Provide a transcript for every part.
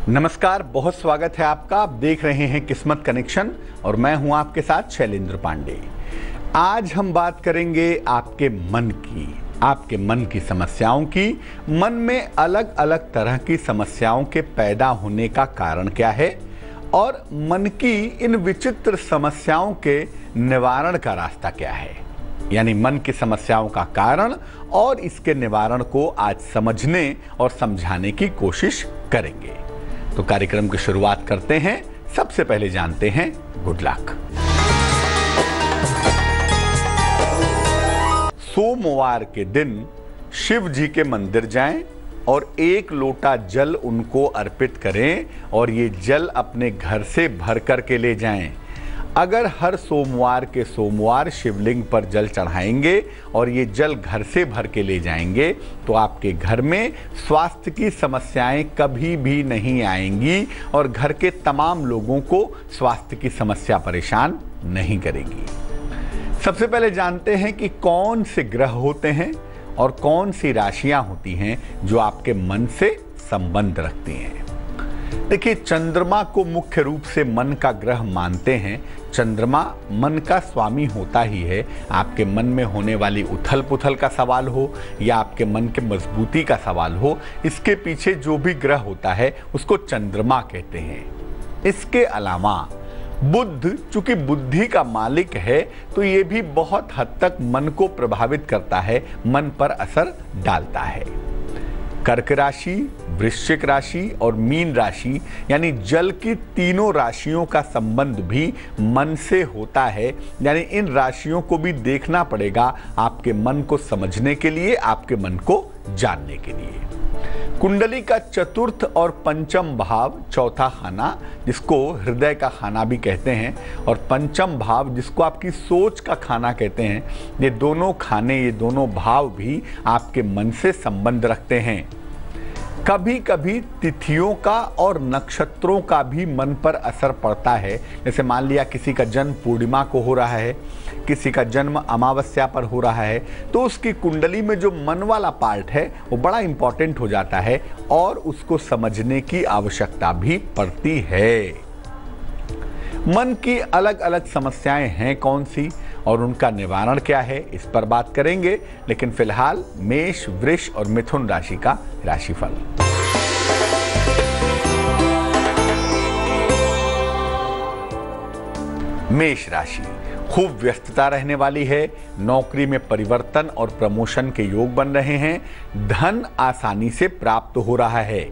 नमस्कार, बहुत स्वागत है आपका। आप देख रहे हैं किस्मत कनेक्शन और मैं हूं आपके साथ शैलेंद्र पांडे। आज हम बात करेंगे आपके मन की समस्याओं की। मन में अलग अलग तरह की समस्याओं के पैदा होने का कारण क्या है और मन की इन विचित्र समस्याओं के निवारण का रास्ता क्या है। यानी मन की समस्याओं का कारण और इसके निवारण को आज समझने और समझाने की कोशिश करेंगे। तो कार्यक्रम की शुरुआत करते हैं। सबसे पहले जानते हैं गुड लक। सोमवार के दिन शिव जी के मंदिर जाएं और 1 लोटा जल उनको अर्पित करें और ये जल अपने घर से भर करके ले जाएं। अगर हर सोमवार के सोमवार शिवलिंग पर जल चढ़ाएंगे और ये जल घर से भर के ले जाएंगे तो आपके घर में स्वास्थ्य की समस्याएं कभी भी नहीं आएंगी और घर के तमाम लोगों को स्वास्थ्य की समस्या परेशान नहीं करेगी। सबसे पहले जानते हैं कि कौन से ग्रह होते हैं और कौन सी राशियां होती हैं जो आपके मन से संबंध रखती हैं। देखिए, चंद्रमा को मुख्य रूप से मन का ग्रह मानते हैं। चंद्रमा मन का स्वामी होता ही है। आपके मन में होने वाली उथल पुथल का सवाल हो या आपके मन के मजबूती का सवाल हो, इसके पीछे जो भी ग्रह होता है उसको चंद्रमा कहते हैं। इसके अलावा बुध चूंकि बुद्धि का मालिक है तो ये भी बहुत हद तक मन को प्रभावित करता है, मन पर असर डालता है। कर्क राशि, वृश्चिक राशि और मीन राशि यानी जल की तीनों राशियों का संबंध भी मन से होता है। यानी इन राशियों को भी देखना पड़ेगा आपके मन को समझने के लिए, आपके मन को जानने के लिए। कुंडली का चतुर्थ और पंचम भाव, चौथा खाना जिसको हृदय का खाना भी कहते हैं और पंचम भाव जिसको आपकी सोच का खाना कहते हैं, ये दोनों खाने, ये दोनों भाव भी आपके मन से संबंध रखते हैं। कभी कभी तिथियों का और नक्षत्रों का भी मन पर असर पड़ता है। जैसे मान लिया किसी का जन्म पूर्णिमा को हो रहा है, किसी का जन्म अमावस्या पर हो रहा है, तो उसकी कुंडली में जो मन वाला पार्ट है वो बड़ा इंपॉर्टेंट हो जाता है और उसको समझने की आवश्यकता भी पड़ती है। मन की अलग अलग समस्याएं हैं कौन सी और उनका निवारण क्या है, इस पर बात करेंगे। लेकिन फिलहाल मेष, वृष और मिथुन राशि का राशिफल। मेष राशि, खूब व्यस्तता रहने वाली है। नौकरी में परिवर्तन और प्रमोशन के योग बन रहे हैं। धन आसानी से प्राप्त हो रहा है।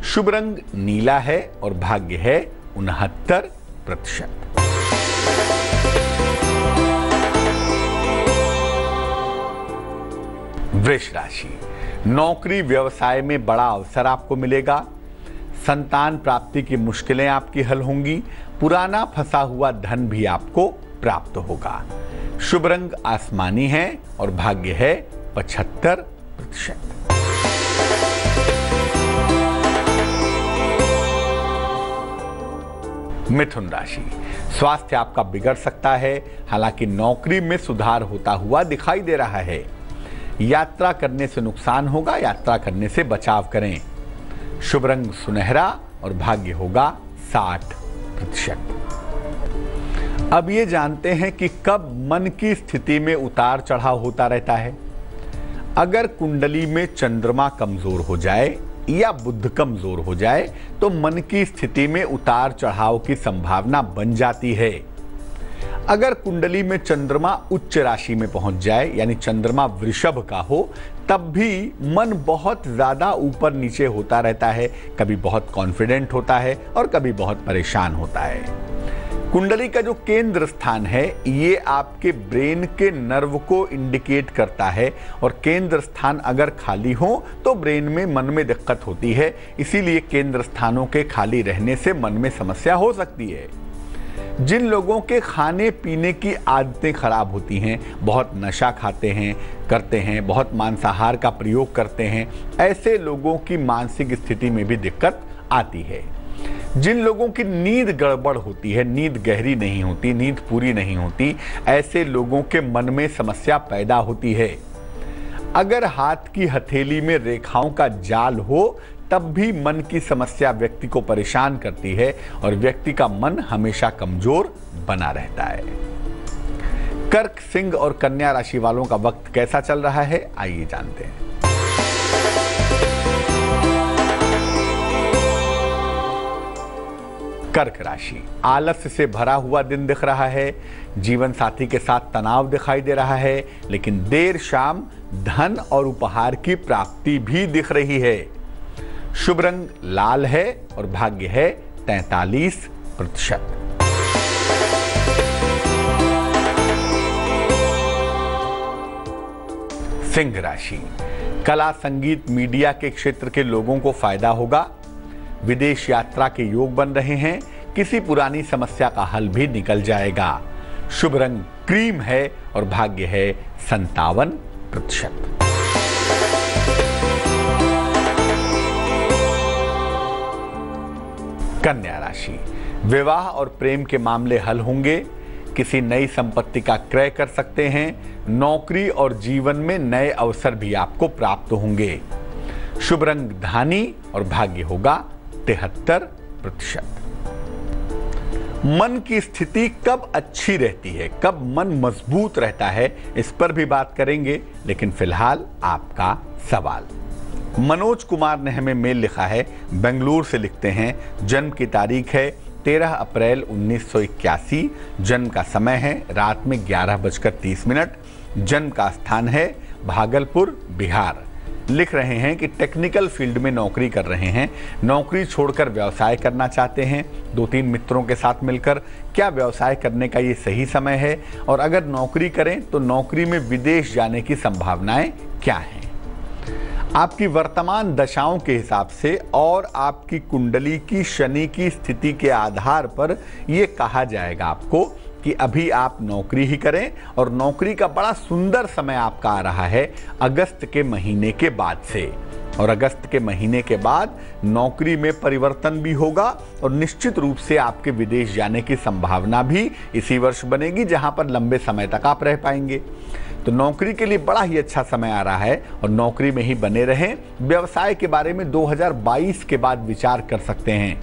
शुभ रंग नीला है और भाग्य है 69%। वृष राशि, नौकरी व्यवसाय में बड़ा अवसर आपको मिलेगा। संतान प्राप्ति की मुश्किलें आपकी हल होंगी। पुराना फंसा हुआ धन भी आपको प्राप्त होगा। शुभ रंग आसमानी है और भाग्य है 75%। मिथुन राशि, स्वास्थ्य आपका बिगड़ सकता है, हालांकि नौकरी में सुधार होता हुआ दिखाई दे रहा है। यात्रा करने से नुकसान होगा, यात्रा करने से बचाव करें। शुभ रंग सुनहरा और भाग्य होगा 60%। अब ये जानते हैं कि कब मन की स्थिति में उतार चढ़ाव होता रहता है। अगर कुंडली में चंद्रमा कमजोर हो जाए या बुध कमजोर हो जाए तो मन की स्थिति में उतार चढ़ाव की संभावना बन जाती है। अगर कुंडली में चंद्रमा उच्च राशि में पहुंच जाए यानी चंद्रमा वृषभ का हो, तब भी मन बहुत ज्यादा ऊपर नीचे होता रहता है। कभी बहुत कॉन्फिडेंट होता है और कभी बहुत परेशान होता है। कुंडली का जो केंद्र स्थान है ये आपके ब्रेन के नर्व को इंडिकेट करता है और केंद्र स्थान अगर खाली हो तो ब्रेन में, मन में दिक्कत होती है। इसीलिए केंद्र स्थानों के खाली रहने से मन में समस्या हो सकती है। जिन लोगों के खाने पीने की आदतें खराब होती हैं, बहुत नशा खाते हैं, करते हैं, बहुत मांसाहार का प्रयोग करते हैं, ऐसे लोगों की मानसिक स्थिति में भी दिक्कत आती है। जिन लोगों की नींद गड़बड़ होती है, नींद गहरी नहीं होती, नींद पूरी नहीं होती, ऐसे लोगों के मन में समस्या पैदा होती है। अगर हाथ की हथेली में रेखाओं का जाल हो तब भी मन की समस्या व्यक्ति को परेशान करती है और व्यक्ति का मन हमेशा कमजोर बना रहता है। कर्क, सिंह और कन्या राशि वालों का वक्त कैसा चल रहा है, आइए जानते हैं। कर्क राशि, आलस्य से भरा हुआ दिन दिख रहा है। जीवन साथी के साथ तनाव दिखाई दे रहा है, लेकिन देर शाम धन और उपहार की प्राप्ति भी दिख रही है। शुभ रंग लाल है और भाग्य है 43%। सिंह राशि, कला, संगीत, मीडिया के क्षेत्र के लोगों को फायदा होगा। विदेश यात्रा के योग बन रहे हैं। किसी पुरानी समस्या का हल भी निकल जाएगा। शुभ रंग क्रीम है और भाग्य है 57%। कन्या राशि, विवाह और प्रेम के मामले हल होंगे। किसी नई संपत्ति का क्रय कर सकते हैं। नौकरी और जीवन में नए अवसर भी आपको प्राप्त होंगे। शुभ रंग धानी और भाग्य होगा 73%। मन की स्थिति कब अच्छी रहती है, कब मन मजबूत रहता है, इस पर भी बात करेंगे, लेकिन फिलहाल आपका सवाल। मनोज कुमार ने हमें मेल लिखा है, बेंगलुरु से लिखते हैं। जन्म की तारीख है 13 अप्रैल 1981। जन्म का समय है रात में 11:30। जन्म का स्थान है भागलपुर, बिहार। लिख रहे हैं कि टेक्निकल फील्ड में नौकरी कर रहे हैं। नौकरी छोड़कर व्यवसाय करना चाहते हैं। 2-3 मित्रों के साथ मिलकर क्या व्यवसाय करने का ये सही समय है, और अगर नौकरी करें तो नौकरी में विदेश जाने की संभावनाएं क्या हैं। आपकी वर्तमान दशाओं के हिसाब से और आपकी कुंडली की शनि की स्थिति के आधार पर यह कहा जाएगा आपको कि अभी आप नौकरी ही करें, और नौकरी का बड़ा सुंदर समय आपका आ रहा है अगस्त के महीने के बाद से। और अगस्त के महीने के बाद नौकरी में परिवर्तन भी होगा और निश्चित रूप से आपके विदेश जाने की संभावना भी इसी वर्ष बनेगी, जहां पर लंबे समय तक आप रह पाएंगे। तो नौकरी के लिए बड़ा ही अच्छा समय आ रहा है और नौकरी में ही बने रहें। व्यवसाय के बारे में 2022 के बाद विचार कर सकते हैं।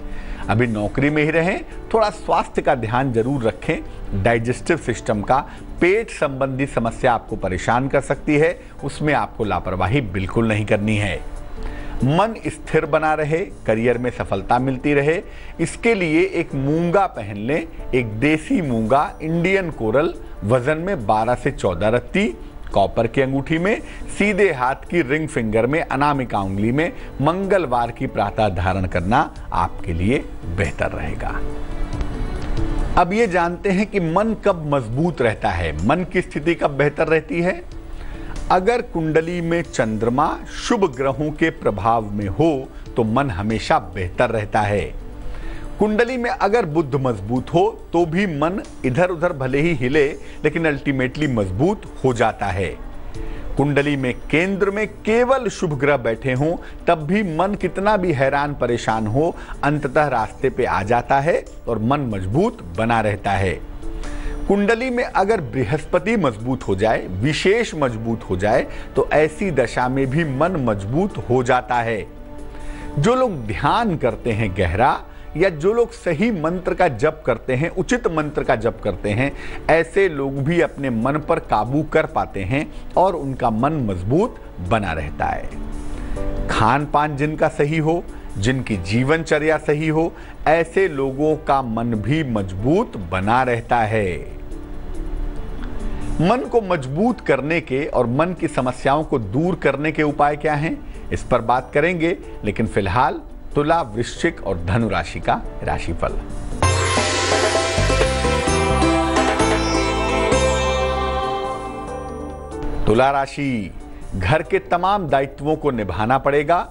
अभी नौकरी में ही रहें। थोड़ा स्वास्थ्य का ध्यान जरूर रखें। डाइजेस्टिव सिस्टम का, पेट संबंधी समस्या आपको परेशान कर सकती है, उसमें आपको लापरवाही बिल्कुल नहीं करनी है। मन स्थिर बना रहे, करियर में सफलता मिलती रहे, इसके लिए एक मूंगा पहन लें। एक देसी मूंगा, इंडियन कोरल, वजन में 12 से 14 रत्ती, कॉपर की अंगूठी में, सीधे हाथ की रिंग फिंगर में, अनामिका उंगली में, मंगलवार की प्रातः धारण करना आपके लिए बेहतर रहेगा। अब ये जानते हैं कि मन कब मजबूत रहता है, मन की स्थिति कब बेहतर रहती है। अगर कुंडली में चंद्रमा शुभ ग्रहों के प्रभाव में हो तो मन हमेशा बेहतर रहता है। कुंडली में अगर बुध मजबूत हो तो भी मन इधर उधर भले ही हिले, लेकिन अल्टीमेटली मजबूत हो जाता है। कुंडली में केंद्र में केवल शुभ ग्रह बैठे हों तब भी मन कितना भी हैरान परेशान हो, अंततः रास्ते पे आ जाता है और मन मजबूत बना रहता है। कुंडली में अगर बृहस्पति मजबूत हो जाए, विशेष मजबूत हो जाए, तो ऐसी दशा में भी मन मजबूत हो जाता है। जो लोग ध्यान करते हैं गहरा, या जो लोग सही मंत्र का जप करते हैं, उचित मंत्र का जप करते हैं, ऐसे लोग भी अपने मन पर काबू कर पाते हैं और उनका मन मजबूत बना रहता है। खान पान जिनका सही हो, जिनकी जीवनचर्या सही हो, ऐसे लोगों का मन भी मजबूत बना रहता है। मन को मजबूत करने के और मन की समस्याओं को दूर करने के उपाय क्या हैं, इस पर बात करेंगे, लेकिन फिलहाल तुला, वृश्चिक और धनु राशि का राशिफल। तुला राशि, घर के तमाम दायित्वों को निभाना पड़ेगा।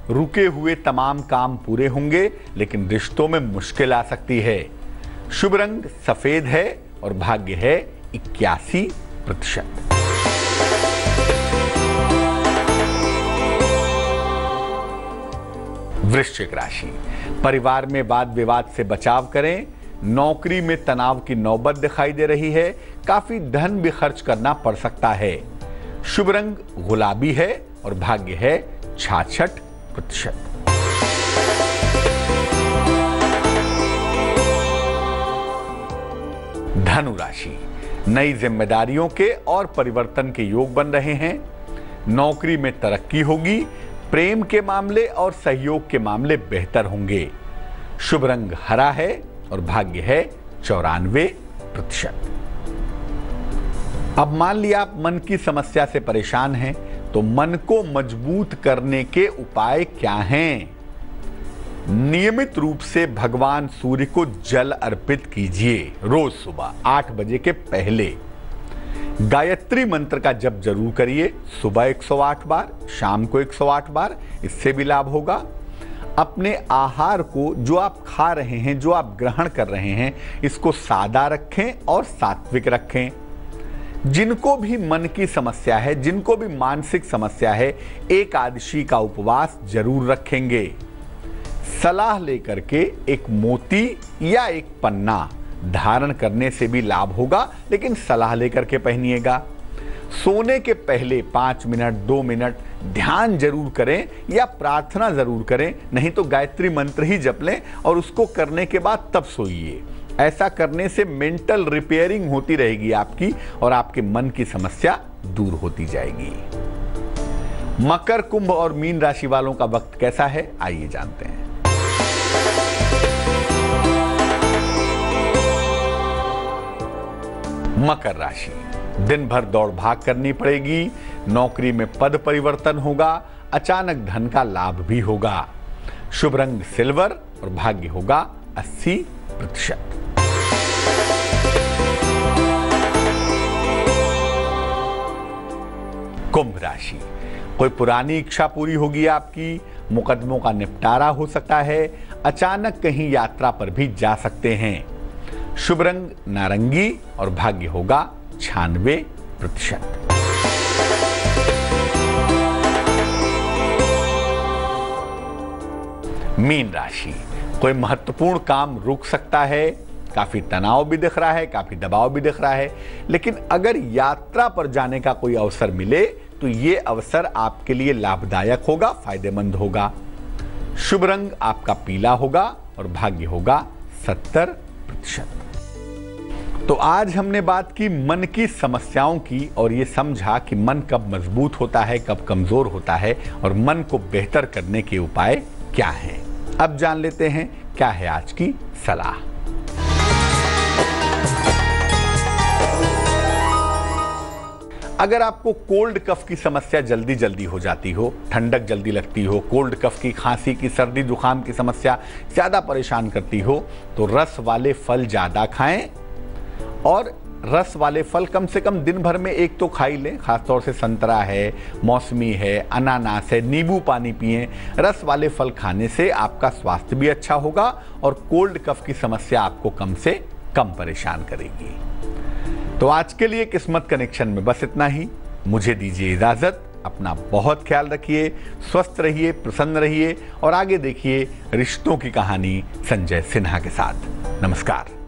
रुके हुए तमाम काम पूरे होंगे, लेकिन रिश्तों में मुश्किल आ सकती है। शुभ रंग सफेद है और भाग्य है 81%। वृश्चिक राशि, परिवार में वाद विवाद से बचाव करें। नौकरी में तनाव की नौबत दिखाई दे रही है। काफी धन भी खर्च करना पड़ सकता है। शुभ रंग गुलाबी है और भाग्य है 66%। धनु राशि, नई जिम्मेदारियों के और परिवर्तन के योग बन रहे हैं। नौकरी में तरक्की होगी। प्रेम के मामले और सहयोग के मामले बेहतर होंगे। शुभ रंग हरा है और भाग्य है 94%। अब मान लिया आप मन की समस्या से परेशान हैं, तो मन को मजबूत करने के उपाय क्या हैं? नियमित रूप से भगवान सूर्य को जल अर्पित कीजिए रोज सुबह 8 बजे के पहले। गायत्री मंत्र का जप जरूर करिए, सुबह 108 बार, शाम को 108 बार, इससे भी लाभ होगा। अपने आहार को, जो आप खा रहे हैं, जो आप ग्रहण कर रहे हैं, इसको सादा रखें और सात्विक रखें। जिनको भी मन की समस्या है, जिनको भी मानसिक समस्या है, एकादशी का उपवास जरूर रखेंगे। सलाह लेकर के एक मोती या एक पन्ना धारण करने से भी लाभ होगा, लेकिन सलाह लेकर के पहनिएगा। सोने के पहले 5 मिनट 2 मिनट ध्यान जरूर करें या प्रार्थना जरूर करें, नहीं तो गायत्री मंत्र ही जप लें और उसको करने के बाद तब सोइए। ऐसा करने से मेंटल रिपेयरिंग होती रहेगी आपकी और आपके मन की समस्या दूर होती जाएगी। मकर, कुंभ और मीन राशि वालों का वक्त कैसा है, आइए जानते हैं। मकर राशि, दिन भर दौड़ भाग करनी पड़ेगी। नौकरी में पद परिवर्तन होगा। अचानक धन का लाभ भी होगा। शुभ रंग सिल्वर और भाग्य होगा 80%। कुंभ राशि, कोई पुरानी इच्छा पूरी होगी आपकी। मुकदमों का निपटारा हो सकता है। अचानक कहीं यात्रा पर भी जा सकते हैं। शुभ रंग नारंगी और भाग्य होगा 96%। मीन राशि, कोई महत्वपूर्ण काम रुक सकता है। काफी तनाव भी दिख रहा है, काफी दबाव भी दिख रहा है, लेकिन अगर यात्रा पर जाने का कोई अवसर मिले तो ये अवसर आपके लिए लाभदायक होगा, फायदेमंद होगा। शुभ रंग आपका पीला होगा और भाग्य होगा 70%। तो आज हमने बात की मन की समस्याओं की और ये समझा कि मन कब मजबूत होता है, कब कमजोर होता है और मन को बेहतर करने के उपाय क्या हैं। अब जान लेते हैं क्या है आज की सलाह। अगर आपको कोल्ड कफ की समस्या जल्दी जल्दी हो जाती हो, ठंडक जल्दी लगती हो, कोल्ड कफ की, खांसी की, सर्दी जुकाम की समस्या ज्यादा परेशान करती हो, तो रस वाले फल ज्यादा खाएं और रस वाले फल कम से कम दिन भर में एक तो खा ही लें। खासतौर से संतरा है, मौसमी है, अनानास है, नींबू पानी पिएं। रस वाले फल खाने से आपका स्वास्थ्य भी अच्छा होगा और कोल्ड कफ की समस्या आपको कम से कम परेशान करेगी। तो आज के लिए किस्मत कनेक्शन में बस इतना ही। मुझे दीजिए इजाजत। अपना बहुत ख्याल रखिए, स्वस्थ रहिए, प्रसन्न रहिए और आगे देखिए रिश्तों की कहानी संजय सिन्हा के साथ। नमस्कार।